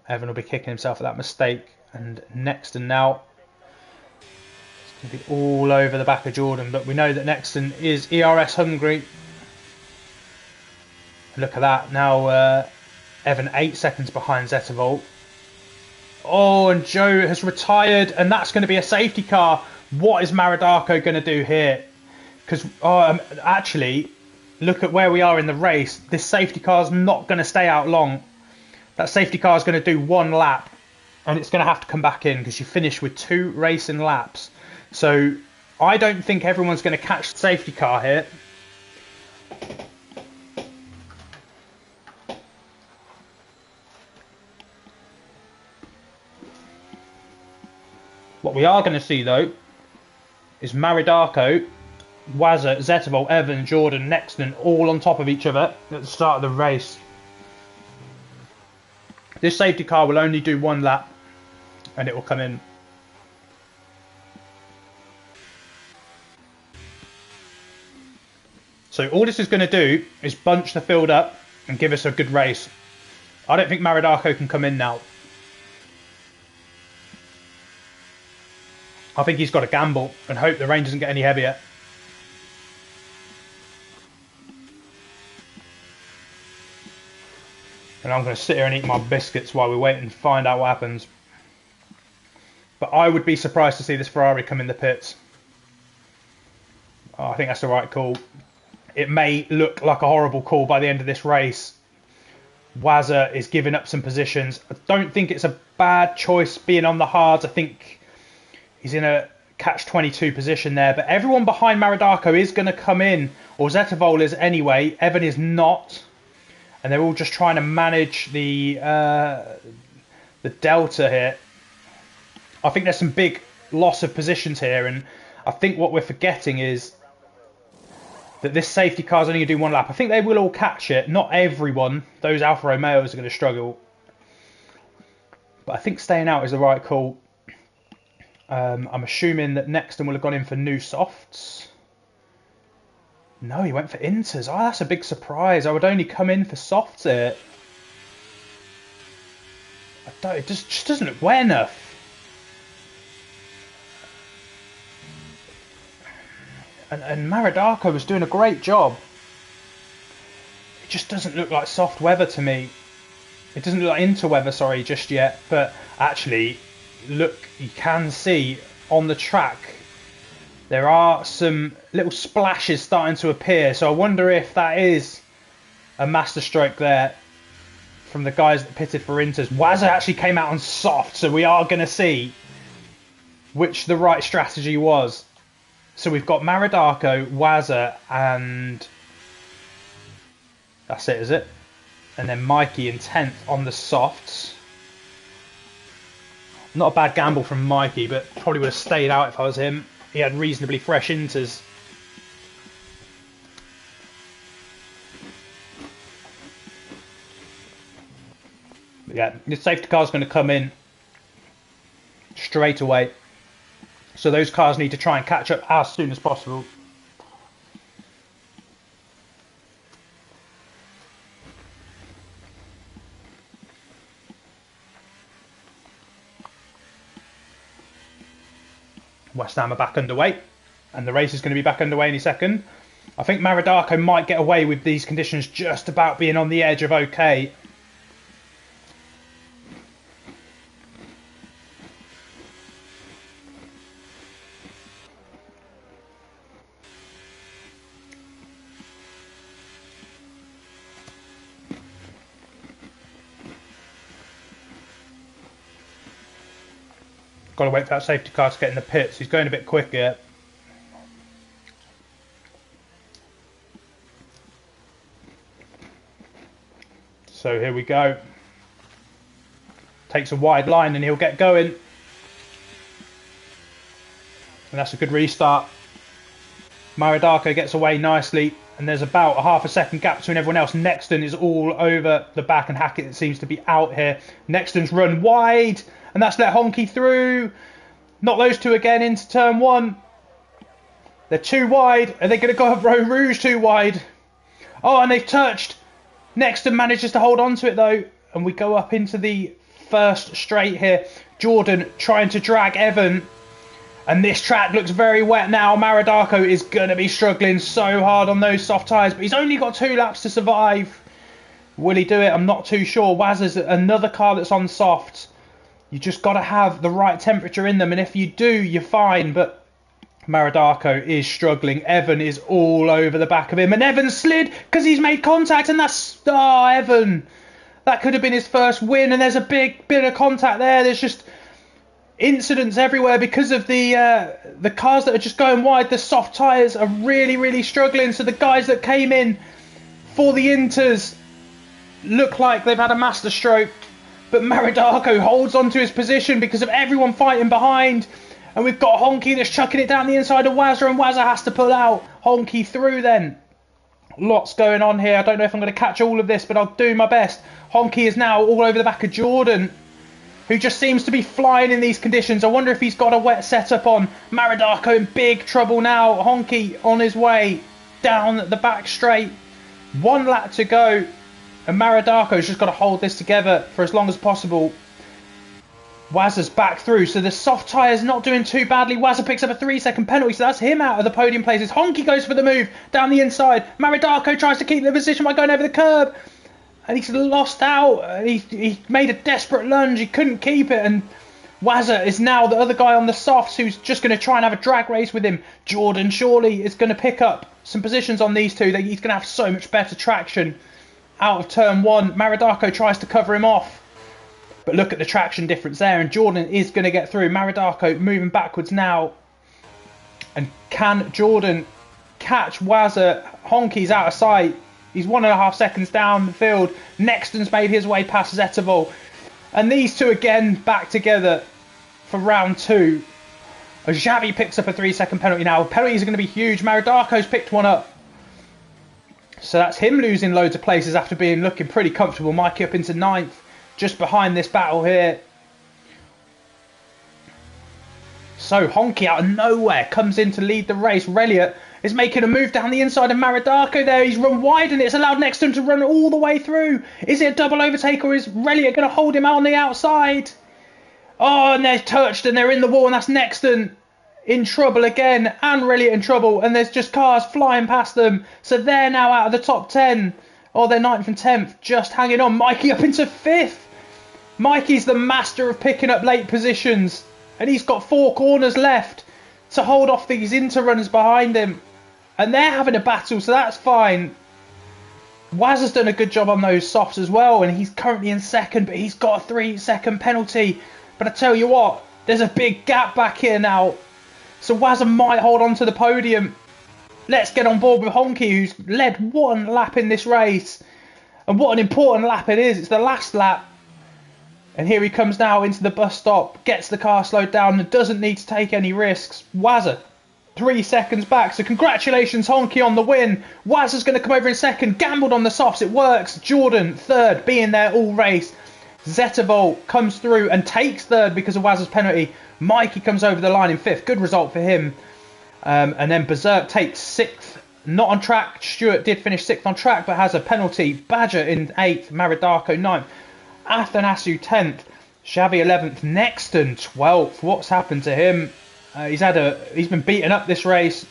Evan will be kicking himself for that mistake. And Nexton now, it's going to be all over the back of Jordan. But we know that Nexton is ERS hungry. Look at that. Now Evan 8 seconds behind Zettervol. Oh, and Joe has retired, and that's going to be a safety car. What is Maridarko going to do here? Because actually, look at where we are in the race. This safety car is not going to stay out long. That safety car is going to do 1 lap, and it's going to have to come back in because you finished with 2 racing laps. So I don't think everyone's going to catch the safety car here. What we are going to see, though, is Maridarko, Wazza, Zettervol, Evan, Jordan, Nexton all on top of each other at the start of the race. This safety car will only do 1 lap and it will come in. So all this is going to do is bunch the field up and give us a good race. I don't think Maridarko can come in now. I think he's got to gamble and hope the rain doesn't get any heavier. And I'm going to sit here and eat my biscuits while we wait and find out what happens. But I would be surprised to see this Ferrari come in the pits. Oh, I think that's the right call. It may look like a horrible call by the end of this race. Wazza is giving up some positions. I don't think it's a bad choice being on the hards. I think he's in a catch-22 position there. But everyone behind Maridarko is going to come in. Or Zettervol is anyway. Evan is not. And they're all just trying to manage the delta here. I think there's some big loss of positions here. And I think what we're forgetting is that this safety car is only going to do 1 lap. I think they will all catch it. Not everyone. Those Alfa Romeos are going to struggle. But I think staying out is the right call. I'm assuming that Nexton will have gone in for new softs. No, he went for inters. Oh, that's a big surprise. I would only come in for softs here. It just doesn't look wet enough. And Maridarko was doing a great job. It just doesn't look like soft weather to me. It doesn't look like interweather, sorry, just yet. But actually, look, you can see on the track there are some little splashes starting to appear. So I wonder if that is a masterstroke there from the guys that pitted for inters. Wazza actually came out on soft, so we are going to see which the right strategy was. So we've got Maridarko, Wazza, and that's it, is it? And then Mikey in 10th on the softs. Not a bad gamble from Mikey, but probably would have stayed out if I was him. He had reasonably fresh inters. Yeah, the safety car's going to come in straight away. So those cars need to try and catch up as soon as possible. West Ham are back underway, and the race is going to be back underway any second. I think Maridarko might get away with these conditions just about being on the edge of okay. Got to wait for that safety car to get in the pits. He's going a bit quick here. So here we go. Takes a wide line and he'll get going. And that's a good restart. Maridarko gets away nicely. And there's about a half a second gap between everyone else. Nexton is all over the back and Hackett seems to be out here. Nexton's run wide. And that's let Honky through. Not those two again into turn one. They're too wide. Are they going to go up Rome Rouge too wide? Oh, and they've touched. Nexton manages to hold on to it though. And we go up into the first straight here. Jordan trying to drag Evan. And this track looks very wet now. Maridarko is going to be struggling so hard on those soft tyres. But he's only got 2 laps to survive. Will he do it? I'm not too sure. Wazza's another car that's on soft. You just got to have the right temperature in them. And if you do, you're fine. But Maridarko is struggling. Evan is all over the back of him. And Evan slid because he's made contact. And that's... Oh, Evan. That could have been his first win. And there's a big bit of contact there. There's just incidents everywhere because of the cars that are just going wide. The soft tyres are really, really struggling. So the guys that came in for the Inters look like they've had a masterstroke. But Maridarko holds on to his position because of everyone fighting behind. And we've got Honky that's chucking it down the inside of Wazza. And Wazza has to pull out. Honky through then. Lots going on here. I don't know if I'm going to catch all of this, but I'll do my best. Honky is now all over the back of Jordan, who just seems to be flying in these conditions. I wonder if he's got a wet setup on. Maridarko in big trouble now. Honky on his way down the back straight. 1 lap to go. And Maridarko's just got to hold this together for as long as possible. Wazza's back through. So the soft tyre's not doing too badly. Wazza picks up a 3-second penalty. So that's him out of the podium places. Honky goes for the move down the inside. Maridarko tries to keep the position by going over the curb. And he's lost out. He made a desperate lunge. He couldn't keep it. And Wazza is now the other guy on the softs who's just going to try and have a drag race with him. Jordan surely is going to pick up some positions on these two. He's going to have so much better traction out of turn one. Maridarko tries to cover him off. But look at the traction difference there. And Jordan is going to get through. Maridarko moving backwards now. And can Jordan catch Wazza? Honky's out of sight. He's 1.5 seconds down the field. Nexton's made his way past Zettervol. And these two again back together for round 2. Xavi picks up a 3-second penalty now. Penalties are going to be huge. Maridarko's picked one up. So that's him losing loads of places after looking pretty comfortable. Mikey up into 9th. Just behind this battle here. So Honky out of nowhere comes in to lead the race. Reliot is making a move down the inside of Maridarko there. He's run wide and it's allowed Nexton to run all the way through. Is it a double overtake or is Reliot going to hold him out on the outside? Oh, and they're touched and they're in the wall and that's Nexton in trouble again and Reliot in trouble. And there's just cars flying past them. So they're now out of the top 10. Oh, they're 9th and 10th, just hanging on. Mikey up into 5th. Mikey's the master of picking up late positions. And he's got 4 corners left to hold off these inter-runners behind him. And they're having a battle, so that's fine. Waz has done a good job on those softs as well. And he's currently in 2nd, but he's got a 3-second penalty. But I tell you what, there's a big gap back here now. So Wazza might hold on to the podium. Let's get on board with Honky, who's led 1 lap in this race. And what an important lap it is. It's the last lap. And here he comes now into the bus stop, gets the car slowed down and doesn't need to take any risks. Wazza, 3 seconds back, so congratulations Honky on the win. Wazza's going to come over in second, gambled on the softs, it works. Jordan, third, being there all race. Zettervolt comes through and takes third because of Wazza's penalty. Mikey comes over the line in fifth, good result for him. And then Berserk takes sixth, not on track. Stewart did finish sixth on track, but has a penalty. Badger in eighth, Maridako ninth. Athanasu 10th, Xavi 11th, Nexton 12th. What's happened to him? He's been beaten up this race.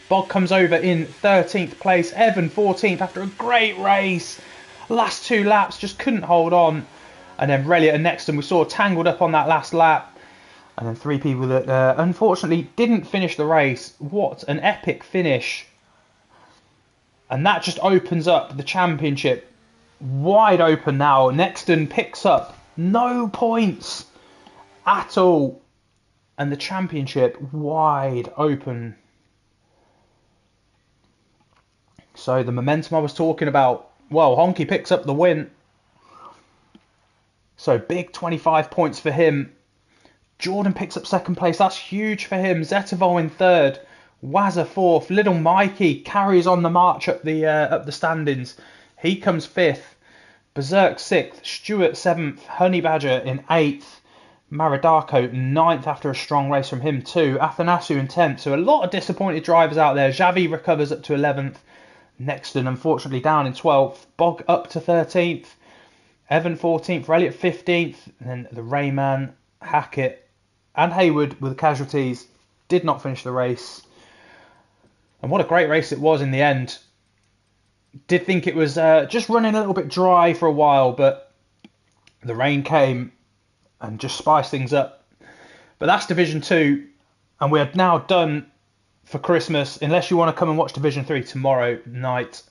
Bog comes over in 13th place. Evan 14th after a great race. Last 2 laps just couldn't hold on. And then Relia and Nexton we saw tangled up on that last lap. And then 3 people that unfortunately didn't finish the race. What an epic finish. And that just opens up the championship wide open now. Nexton picks up no points at all. And the championship wide open. So the momentum I was talking about, well, Honky picks up the win. So big 25 points for him. Jordan picks up second place. That's huge for him. Zettervolt in third. Wazza fourth. Little Mikey carries on the march up the standings. He comes fifth. Berserk sixth. Stewart seventh. Honey Badger in eighth. Maridako ninth after a strong race from him too. Athanasu in 10th. So a lot of disappointed drivers out there. Xavi recovers up to 11th. Nexton unfortunately down in 12th. Bog up to 13th. Evan 14th. Elliott 15th. And then the Rayman, Hackett and Hayward with the casualties did not finish the race. And what a great race it was in the end. Did think it was just running a little bit dry for a while, but the rain came and just spiced things up. But that's Division 2, and we're now done for Christmas, unless you want to come and watch Division 3 tomorrow night,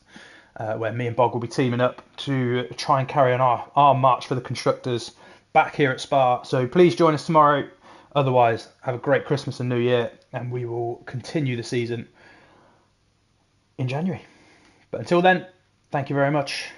where me and Bog will be teaming up to try and carry on our march for the Constructors back here at Spa. So please join us tomorrow. Otherwise, have a great Christmas and New Year, and we will continue the season in January. But until then, thank you very much.